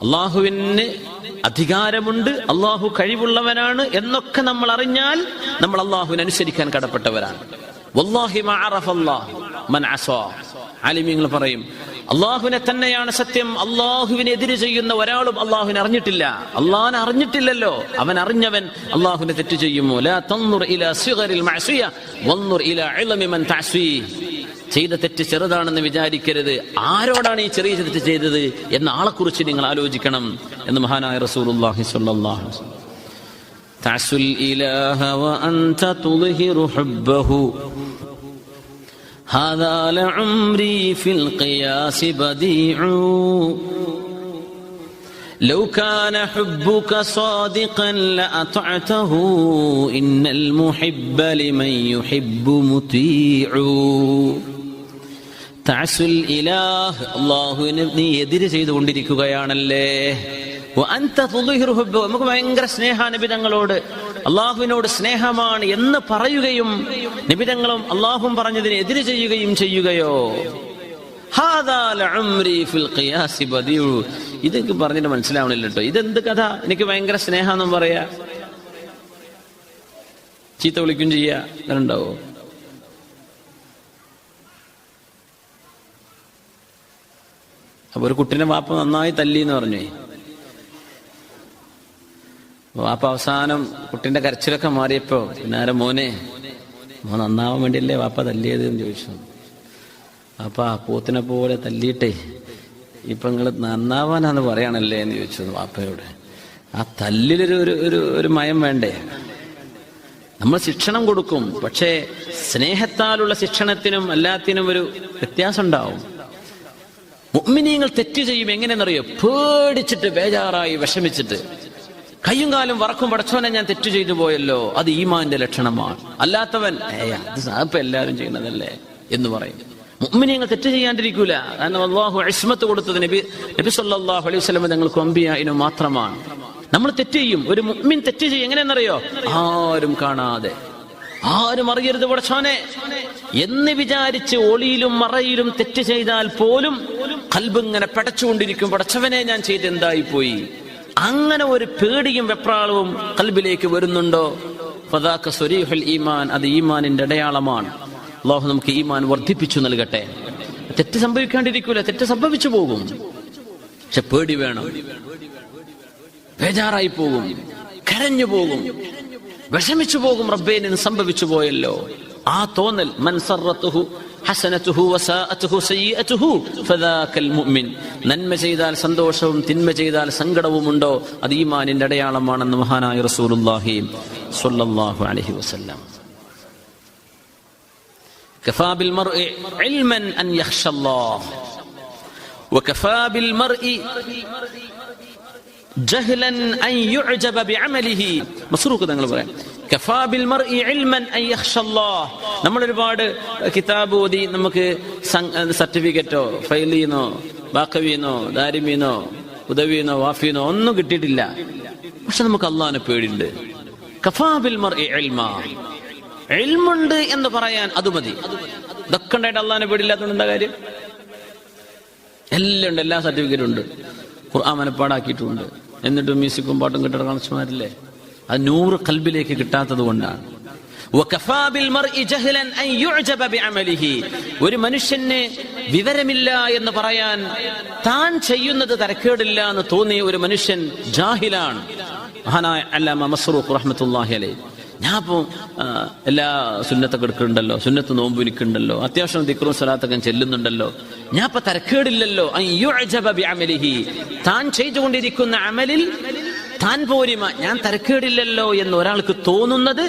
അള്ളാഹുവിന് അധികാരമുണ്ട്, അള്ളാഹു കഴിവുള്ളവനാണ് എന്നൊക്കെ നമ്മൾ അറിഞ്ഞാൽ നമ്മൾ അള്ളാഹുവിനെ അനുസരിക്കാൻ കടപ്പെട്ടവരാണ്. വല്ലാഹി മാ അറഫല്ലാഹ് മൻ അസാ. ആലിമീങ്ങൾ പറയും, അള്ളാഹുവിനെ തന്നെയാണ് സത്യം. അള്ളാഹുവിനെ എതിര് ചെയ്യുന്ന ഒരാളും അള്ളാഹുവിനെ അറിഞ്ഞിട്ടില്ല. അള്ളാഹുവിനെ അറിഞ്ഞിട്ടില്ലല്ലോ, അവൻ അറിഞ്ഞവൻ അള്ളാഹുവിനെ തെറ്റ് ചെയ്യുമോ? ലാ തൻദുർ ഇലാ സിഗറിൽ മഅസിയ വൻദുർ ഇലാ ഇൽമി മൻ തഅസി. ചെയ്ത തെറ്റ് ചെറുതാണെന്ന് വിചാരിക്കരുത്. ആരോടാണ് ഈ ചെറിയ തെറ്റ് ചെയ്തത് എന്ന ആളെക്കുറിച്ച് നിങ്ങൾ ആലോചിക്കണം എന്ന് മഹാനായ റസൂലുള്ളാഹി സ്വല്ലല്ലാഹു അലൈഹി വസല്ലം. തഅസുൽ ഇലാഹ വഅൻത തുദ്ഹിറു ഹുബ്ബഹു ഹാദാ ലഉംരി ഫിൽ ഖിയാസ് ബദീഉ ലൗ കാന ഹുബ്ബുക സാദിഖൻ ലഅതഅതഹു ഇന്നൽ മുഹിബ്ബ ലിമൻ യുഹിബ്ബു മുതീഉ. തഅസുൽ ഇലാഹ്, അല്ലാഹുവിനെ നീ എതിര് ചെയ്തുകൊണ്ടിരിക്കുകയാണല്ലേ. വഅൻത തുദ്ഹിറു ഹുബ്ബഹു, നമുക്ക് ഭയങ്കര സ്നേഹാണ് നബി തങ്ങളോട്, അള്ളാഹുവിനോട് സ്നേഹമാണ് എന്ന് പറയുകയും നബി തങ്ങളും അള്ളാഹും പറഞ്ഞതിനെ എതിര് ചെയ്യുകയും ചെയ്യുകയോ? ഹാദാ ലഉംരി ഫിൽ ഖിയാസ് ബദീഉ. ഇതൊക്കെ പറഞ്ഞിട്ട് മനസ്സിലാവണില്ല കേട്ടോ. ഇതെന്ത് കഥ? എനിക്ക് ഭയങ്കര സ്നേഹാന്നും പറയാ, ചീത്ത വിളിക്കും ചെയ്യാ, അങ്ങനെ ഉണ്ടാവോ? അപ്പൊ ഒരു കുട്ടീനെ വാപ്പ നന്നായി തല്ലി എന്ന് പറഞ്ഞേ, വാപ്പ അവസാനം കുട്ടീന്റെ കരച്ചിലൊക്കെ മാറിയപ്പോ പിന്നാരെ മോൻ നന്നാവാൻ വേണ്ടിയല്ലേ വാപ്പ തല്ലിയത് എന്ന് ചോദിച്ചു. അപ്പൊ ആ പോത്തിനെ പോലെ തല്ലിയിട്ടേ ഇപ്പൊ നിങ്ങള് നന്നാവാനാന്ന് പറയാണല്ലേ എന്ന് ചോദിച്ചു വാപ്പയോട്. ആ തല്ലിലൊരു ഒരു മയം വേണ്ടേ? നമ്മൾ ശിക്ഷണം കൊടുക്കും, പക്ഷേ സ്നേഹത്താലുള്ള ശിക്ഷണത്തിനും എല്ലാത്തിനും ഒരു വ്യത്യാസം ഉണ്ടാവും. മുഅ്മിനീങ്ങൾ തെറ്റ് ചെയ്യും എങ്ങനെയെന്നറിയോ? പേടിച്ചിട്ട്, ബേജാറായി, വിഷമിച്ചിട്ട്, കയ്യും കാലും വറക്കും, പടച്ചോനെ ഞാൻ തെറ്റു ചെയ്തു പോയല്ലോ, അത് ഈമാന്റെ ലക്ഷണമാണ്. അല്ലാത്തവൻ അത് സാപ്പ് എല്ലാവരും ചെയ്യുന്നതല്ലേ എന്ന് പറയും. മുഅ്മിനീങ്ങൾ തെറ്റ് ചെയ്യാണ്ടിരിക്കൂല. കാരണം അല്ലാഹു ഇസ്മത്ത് കൊടുത്തത് നബി സല്ലല്ലാഹു അലൈഹി വസല്ലം തങ്ങൾക്ക് അംബിയാഇനു മാത്രമാണ്. നമ്മൾ തെറ്റ് ചെയ്യും. ഒരു മുഅ്മിൻ തെറ്റ് ചെയ്യും എങ്ങനെയെന്നറിയോ? ആരും കാണാതെ, ആരും അറിയരുത് പടച്ചോനെ എന്ന് വിചാരിച്ച് ഒളിയിലും മറയിലും തെറ്റ് ചെയ്താൽ പോലും ഖൽബ് ഇങ്ങനെ പടച്ചുകൊണ്ടിരിക്കും, പടച്ചവനെ ഞാൻ ചെയ്തെന്തായി പോയി. അങ്ങനെ ഒരു പേടിയും വെപ്രാളവും ഖൽബിലേക്ക് വരുന്നുണ്ടോ? ഫദാക സ്വരീഹുൽ ഈമാൻ, അത് ഈമാനിന്റെ അടയാളമാണ്. അല്ലാഹു നമുക്ക് ഈമാൻ വർദ്ധിപ്പിച്ചു നൽകട്ടെ. തെറ്റ് സംഭവിക്കാണ്ടിരിക്കൂല, തെറ്റ് സംഭവിച്ചു പോകും, പക്ഷെ പേടി വേണം. ബേജാറായി പോകും, കരഞ്ഞു പോകും, വിഷമിച്ചു പോകും, റബ്ബേ നിന്ന് സംഭവിച്ചു പോയല്ലോ. ആ തോന്നൽ, മൻ സറത്തുഹു ഹസനതുഹു വസാഅതുഹു സയ്യിഅതുഹു ഫദാകൽ മുഅ്മിൻ. നന്മ ചെയ്താൽ സന്തോഷവും തിന്മ ചെയ്താൽ സങ്കടവും ഉണ്ടോ, അത് ഈമാനിന്റെ അടയാളമാണെന്ന് മഹാനായ റസൂലുള്ളാഹി സ്വല്ലല്ലാഹു അലൈഹി വസല്ലം. കഫാ ബിൽ മർഇ ഇൽമൻ അൻ യഖ്ഷല്ലാഹ് വകഫാ ബിൽ മർഇ ജഹ്ലൻ അൻ യുഅജബ ബിഅമലിഹി. മസ്റൂഖ് തങ്ങൾ പറയാം, കഫാ ബിൽ മർഇ ഇൽമൻ അൻ യഖ്ഷല്ലാഹ്. നമ്മൾ ഒരുപാട് കിതാബ് ഓതി നമുക്ക് സർട്ടിഫിക്കറ്റോ ഫൈലിന്നോ ബാഖവിന്നോ ദാരിമിന്നോ ഉദവിന്നോ വാഫിന്നോ ഒന്നും കിട്ടിയിട്ടില്ല, പക്ഷെ നമുക്ക് അല്ലാഹുവിനെ പേടിയുണ്ട്. കഫാ ബിൽ മർഇ ഇൽമ, ഇൽമുണ്ട് എന്ന് പറയാൻ അത് മതി. ഇതൊക്കെ ഉണ്ടായിട്ട് അല്ലാഹുവിനെ പേടിയില്ലാത്തതുകൊണ്ട് എന്താ കാര്യം? എല്ലാം ഉണ്ട്, എല്ലാ സർട്ടിഫിക്കറ്റും ഉണ്ട്, ഖുർആൻ മനപ്പാടാക്കിയിട്ടുണ്ട്, എന്നിട്ട് മ്യൂസിക്കും പാട്ടും കിട്ടുന്ന കണക്ഷന്മാരില്ലേ? അത് 100 ഖൽബിലേക്ക് കിട്ടാത്തത് കൊണ്ടാണ്. ഒരു മനുഷ്യന് വിവരമില്ല എന്ന് പറയാൻ, താൻ ചെയ്യുന്നത് തരക്കേടില്ല എന്ന് തോന്നിയ ഒരു മനുഷ്യൻ ജാഹിലാണ്. മഹാനായ അല്ലാമ മസ്റൂഖ് റഹ്മത്തുള്ളാഹി അലൈഹി, ഞാൻ ഇപ്പോ എല്ലാ സുന്നത്തൊക്കെ എടുക്കുന്നുണ്ടല്ലോ, സുന്നത്ത് നോമ്പ് എനിക്കുണ്ടല്ലോ, അത്യാവശ്യം ദിക്റും സ്വലാത്തൊക്കെ ചെല്ലുന്നുണ്ടല്ലോ, ഞാൻ ഇപ്പൊ തരക്കേടില്ലല്ലോ. താൻ ചെയ്തുകൊണ്ടിരിക്കുന്ന അമലിൽ താൻ പോരിമ, ഞാൻ തരക്കേടില്ലല്ലോ എന്ന് ഒരാൾക്ക് തോന്നുന്നത്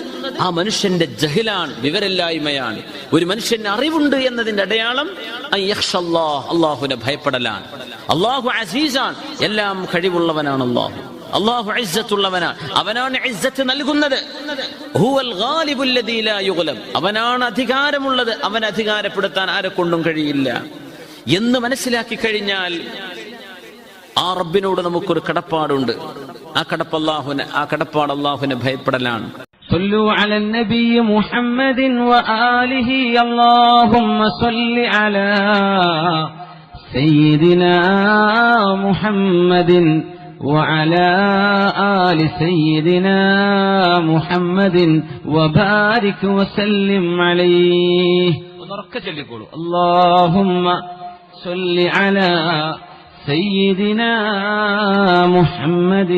ആ മനുഷ്യന്റെ ജഹലാണ്, വിവരമില്ലായ്മയാണ്. ഒരു മനുഷ്യന് അറിവുണ്ട് എന്നതിന്റെ അടയാളം അല്ലാഹുവിനെ ഭയപ്പെടലാണ്. അല്ലാഹു അസീസാൻ, എല്ലാം കഴിവുള്ളവനാണ് അല്ലാഹു. അല്ലാഹു ഇസ്സത്തുള്ളവനാണ്, അവനാണ് ഇസ്സത്ത് നൽകുന്നത്. ഹുവൽ ഗാലിബുൽ ലദീ ലാ യുഗ്ലബ്, അവനാണ് അധികാരമുള്ളത്, അവൻ അധികാരപ്പെടുത്താൻ ആരെക്കൊണ്ടും കഴിയില്ല എന്ന് മനസ്സിലാക്കി കഴിഞ്ഞാൽ ആ റബ്ബിനോട് നമുക്കൊരു കടപ്പാടുണ്ട്. ആ കടപ്പാട് അല്ലാഹുവിനെ ഭയപ്പെടലാണ്. صلوا على النبي محمد وآله اللهم صل على سيدنا محمد وعلى آل سيدنا محمد وبارك وسلم عليه. اللهم صل على سيدنا محمد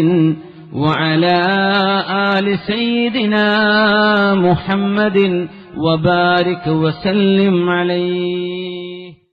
وعلى آل سيدنا محمد وبارك وسلم عليه.